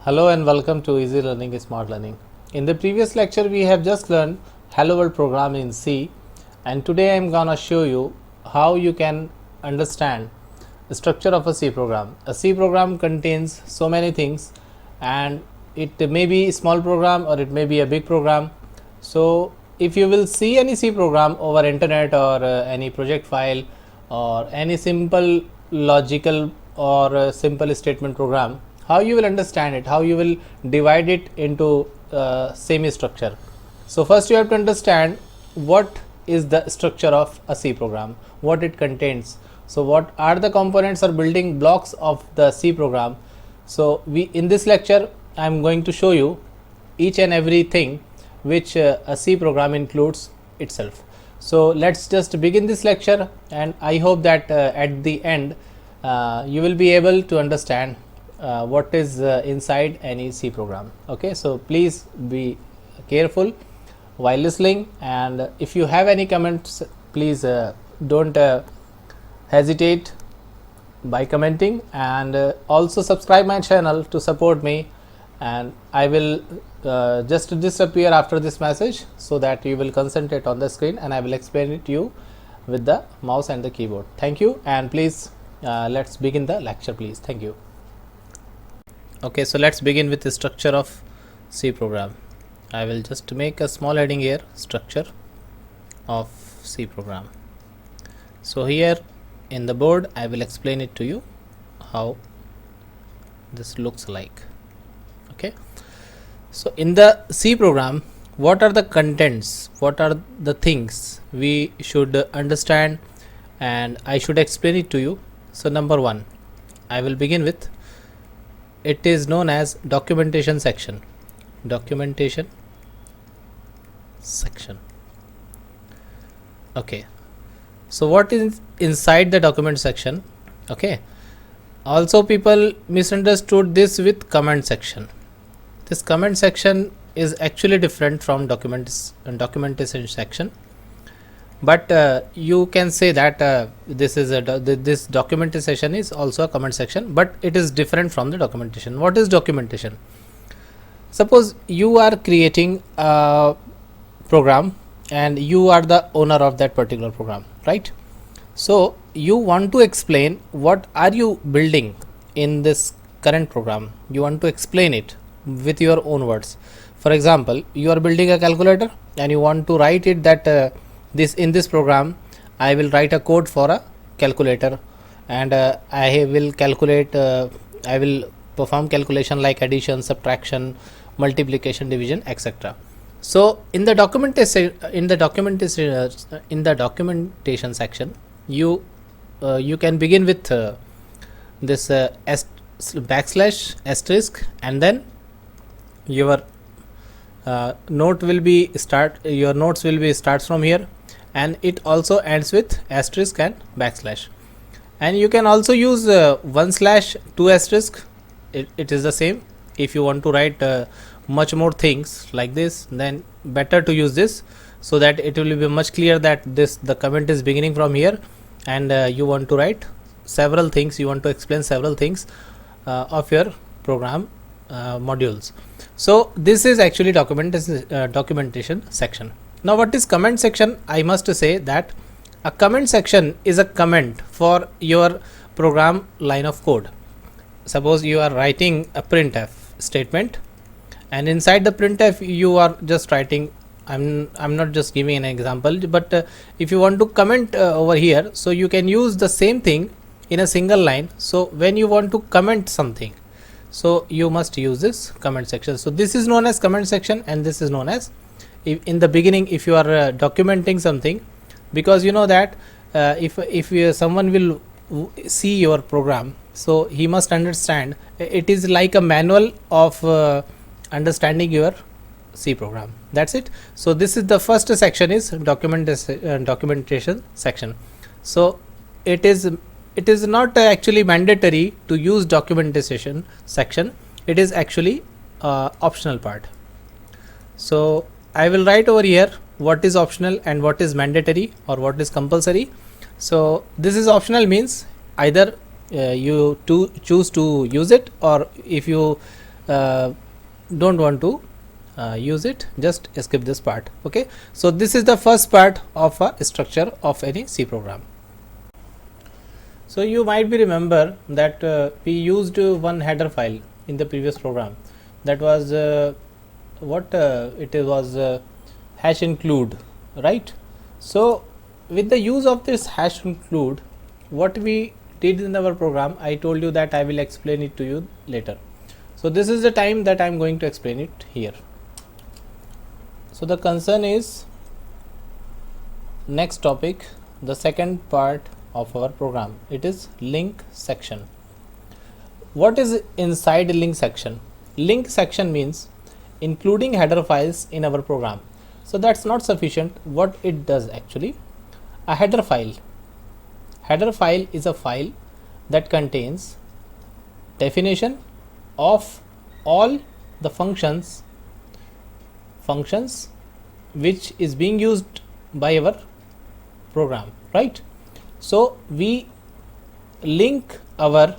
Hello and welcome to Easy Learning Smart Learning. In the previous lecture we have just learned Hello World program in C, and today I am gonna show you how you can understand the structure of a C program. A C program contains so many things, and it may be a small program or it may be a big program. So if you will see any C program over internet or any project file or any simple logical or simple statement program, how you will understand it, how you will divide it into semi structure. So first you have to understand what is the structure of a C program, what it contains. So what are the components or building blocks of the C program. So we in this lecture I am going to show you each and everything which a C program includes itself. So let's just begin this lecture, and I hope that at the end you will be able to understand what is inside any C program. Okay, so please be careful while listening, and if you have any comments, please don't hesitate by commenting, and also subscribe my channel to support me, and I will just disappear after this message so that you will concentrate on the screen, and I will explain it to you with the mouse and the keyboard. Thank you, and please let's begin the lecture, please. Thank you. Okay, so let's begin with the structure of C program. I will just make a small heading here, structure of C program. So here in the board I will explain it to you how this looks like. Okay, so in the C program, what are the contents, what are the things we should understand, and I should explain it to you. So number one, I will begin with, it is known as documentation section. Documentation section. Okay, so what is inside the document section? Okay, also people misunderstood this with comment section. This comment section is actually different from documentation section, but you can say that this is this documentation is also a comment section, but it is different from the documentation. What is documentation? Suppose you are creating a program and you are the owner of that particular program, right? So you want to explain what are you building in this current program. You want to explain it with your own words. For example, you are building a calculator and you want to write it that in this program I will write a code for a calculator, and I will calculate I will perform calculation like addition, subtraction, multiplication, division, etc. So in the documentation section, you can begin with this backslash asterisk, and then your notes will be starts from here, and it also ends with asterisk and backslash. And you can also use 1 slash 2 asterisk. It is the same. If you want to write much more things like this, then better to use this, so that it will be much clear that the comment is beginning from here, and you want to write several things, you want to explain several things of your program modules. So this is actually documentation section. Now what is comment section? I must say that a comment section is a comment for your program line of code. Suppose you are writing a printf statement, and inside the printf you are just writing, I'm not just giving an example, but if you want to comment over here, so you can use the same thing in a single line. So when you want to comment something, so you must use this comment section. So this is known as comment section, and this is known as, in the beginning, if you are documenting something, because you know that if someone will see your program, so he must understand it is like a manual of understanding your C program. That's it. So this is the first section, is documentation section. So it is not actually mandatory to use documentation section. It is actually optional part. So I will write over here what is optional and what is mandatory or what is compulsory. So this is optional, means either you choose to use it, or if you uh, don't want to use it, just skip this part. Okay, so this is the first part of a structure of any C program. So you might be remember that we used one header file in the previous program, that was it was hash include, right? So with the use of this hash include, what we did in our program, I told you that I will explain it to you later. So this is the time that I am going to explain it here. So the concern is next topic, the second part of our program, it is link section. What is inside link section? Link section means including header files in our program. So that's not sufficient. What it does actually, a header file is a file that contains definition of all the functions which is being used by our program, right? So we link our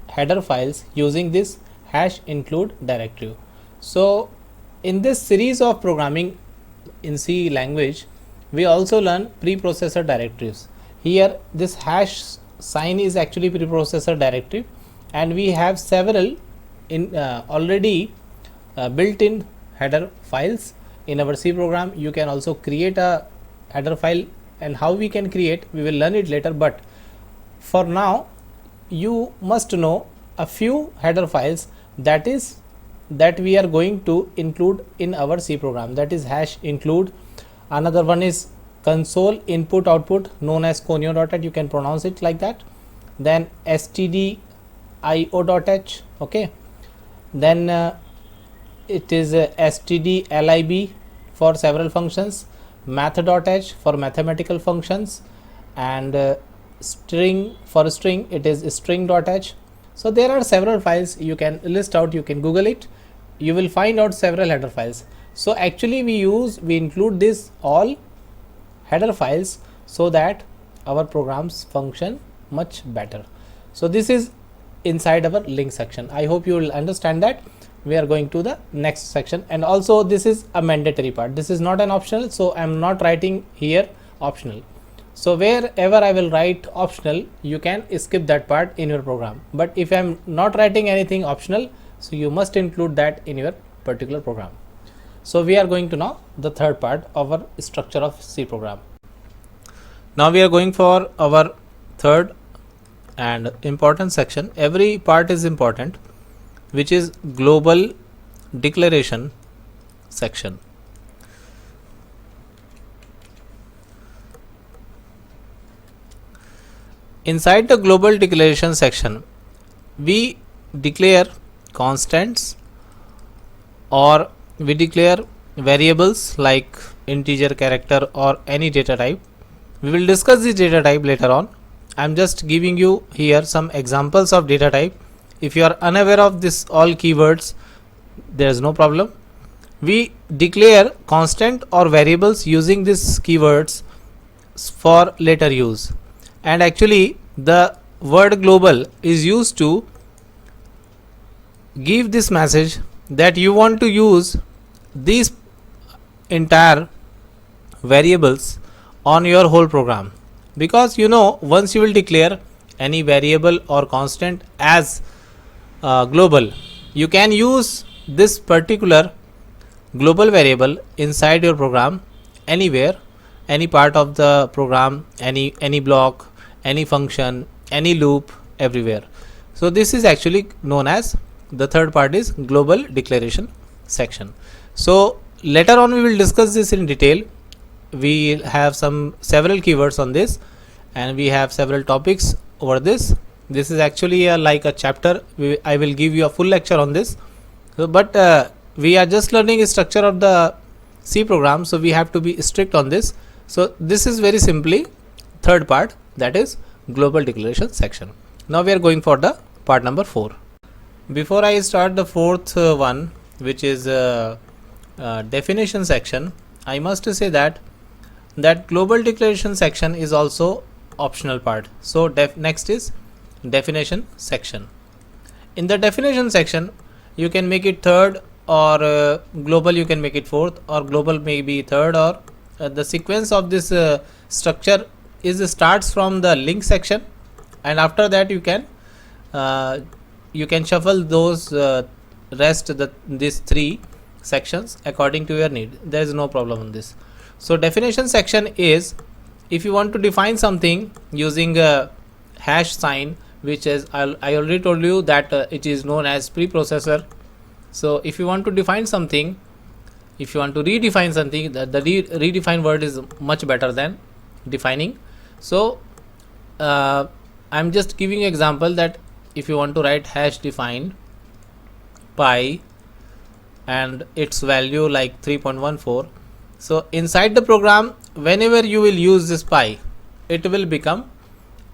header files using this hash include directive. So in this series of programming in C language, we also learn preprocessor directives. Here this hash sign is actually preprocessor directive, and we have several in already built-in header files in our C program. You can also create a header file, and how we can create, we will learn it later, but for now you must know a few header files that we are going to include in our C program, that is hash include. Another one is console input output, known as conio.h, you can pronounce it like that. Then stdio.h, okay. Then it is stdlib for several functions, math.h for mathematical functions, and string for string, it is string.h. So there are several files, you can list out, you can Google it, you will find out several header files. So actually we include this all header files so that our programs function much better. So this is inside our link section. I hope you will understand that. We are going to the next section, and also this is a mandatory part, this is not an optional, so I am not writing here optional. So wherever I will write optional, you can skip that part in your program, but if I am not writing anything optional, so you must include that in your particular program. So we are going to now the third part of our structure of C program. Now we are going for our third and important section. Every part is important, which is global declaration section. Inside the global declaration section, we declare constants or we declare variables like integer, character, or any data type. We will discuss this data type later on. I am just giving you here some examples of data type. If you are unaware of this all keywords, there is no problem. We declare constant or variables using these keywords for later use, and actually the word global is used to give this message that you want to use these entire variables on your whole program, because you know once you will declare any variable or constant as global, you can use this particular global variable inside your program anywhere, any part of the program, any block, any function, any loop, everywhere. So this is actually known as the third part is global declaration section. So later on we will discuss this in detail. We have several keywords on this, and we have several topics over this. This is actually like a chapter. I will give you a full lecture on this. So, but we are just learning a structure of the C program, so we have to be strict on this. So this is very simply third part, that is global declaration section. Now we are going for the part number 4. Before I start the fourth one, which is definition section, I must say that global declaration section is also optional part. So next is definition section. In the definition section, you can make it third, or global you can make it fourth, or global may be third, or the sequence of this structure is starts from the link section, and after that you can shuffle those rest these three sections according to your need. There is no problem in this. So definition section is, if you want to define something using a hash sign, which is I already told you that it is known as preprocessor. So if you want to define something, if you want to redefine something, the redefine word is much better than defining. So I'm just giving example that if you want to write hash define pi and its value like 3.14, so inside the program, whenever you will use this pi, it will become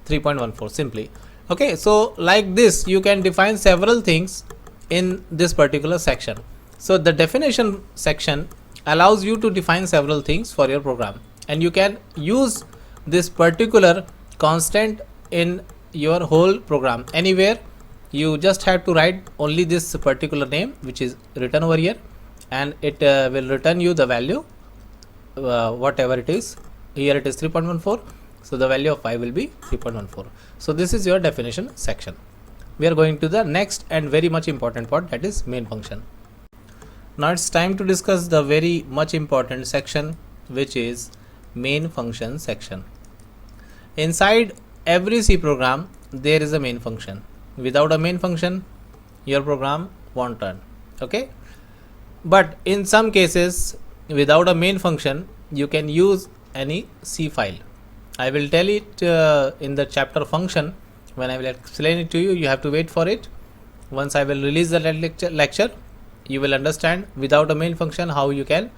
3.14 simply. Okay, so like this you can define several things in this particular section. So the definition section allows you to define several things for your program, and you can use this particular constant in your whole program. Anywhere you just have to write only this particular name which is written over here, and it will return you the value whatever it is. Here it is 3.14, so the value of pi will be 3.14. so this is your definition section. We are going to the next and very much important part, that is main function. Now it's time to discuss the very much important section, which is main function section. Inside every C program there is a main function. Without a main function your program won't run. Okay, but in some cases without a main function you can use any C file. I will tell it in the chapter function. When I will explain it to you, you have to wait for it. Once I will release the lecture, you will understand without a main function how you can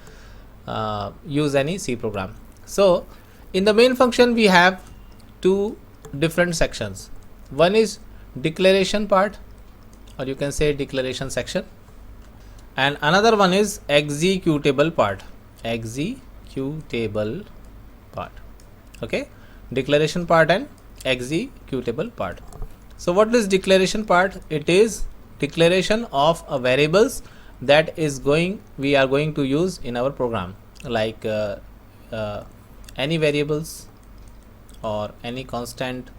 use any C program. So in the main function we have two different sections. One is declaration part, or you can say declaration section, and another one is executable part. Executable part. Okay, declaration part and executable part. So what is declaration part? It is declaration of a variables that is we are going to use in our program, like any variables or any constant,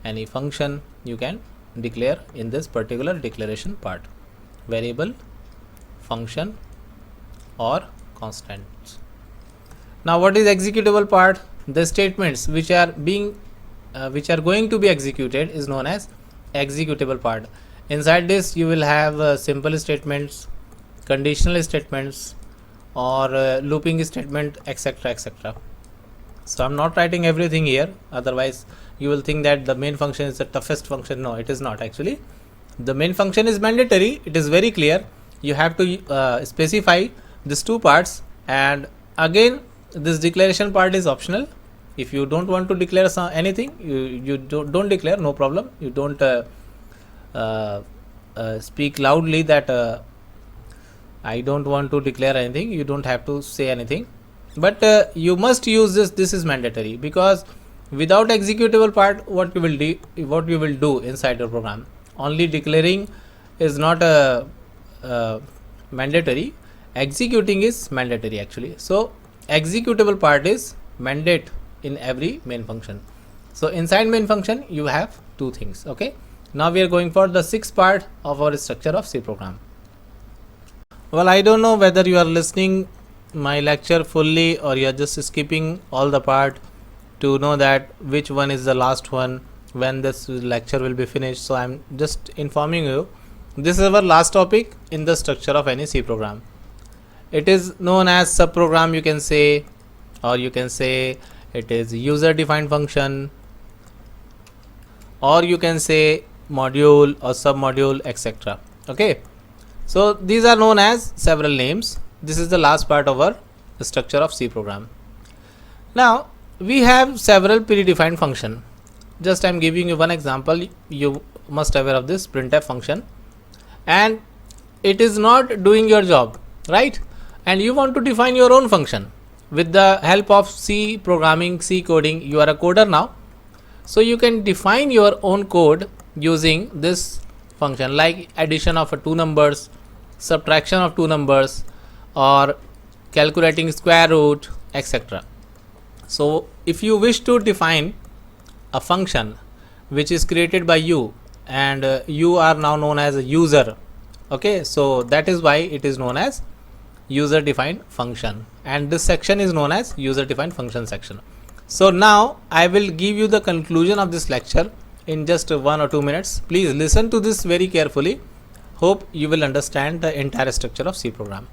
any function you can declare in this particular declaration part. Variable, function or constants. Now what is executable part? The statements which are going to be executed is known as executable part. Inside this you will have simple statements, conditional statements, or looping statement, etc, etc. So I'm not writing everything here, otherwise you will think that the main function is the toughest function. No, it is not actually. The main function is mandatory. It is very clear. You have to specify these two parts, and again this declaration part is optional. If you don't want to declare anything, you don't declare, no problem. You don't speak loudly that I don't want to declare anything. You don't have to say anything, but you must use this. This is mandatory, because without executable part, what you will do inside your program? Only declaring is not mandatory. Executing is mandatory actually. So executable part is mandate in every main function. So inside main function you have two things. Okay, now we are going for the sixth part of our structure of C program. Well, I don't know whether you are listening my lecture fully or you are just skipping all the part to know that which one is the last one, when this lecture will be finished. So I'm just informing you, this is our last topic in the structure of any C program. It is known as subprogram, you can say, or you can say it is user defined function, or you can say module or submodule, etc. Okay, so these are known as several names. This is the last part of our structure of C program. Now we have several predefined function. Just I am giving you one example. You must aware of this printf function, and it is not doing your job, right? And you want to define your own function with the help of C programming, C coding. You are a coder now, so you can define your own code using this function, like addition of two numbers, subtraction of two numbers, or calculating square root, etc. So if you wish to define a function which is created by you, and you are now known as a user, okay, so that is why it is known as user defined function, and this section is known as user defined function section. So now I will give you the conclusion of this lecture in just 1 or 2 minutes. Please listen to this very carefully. Hope you will understand the entire structure of C program.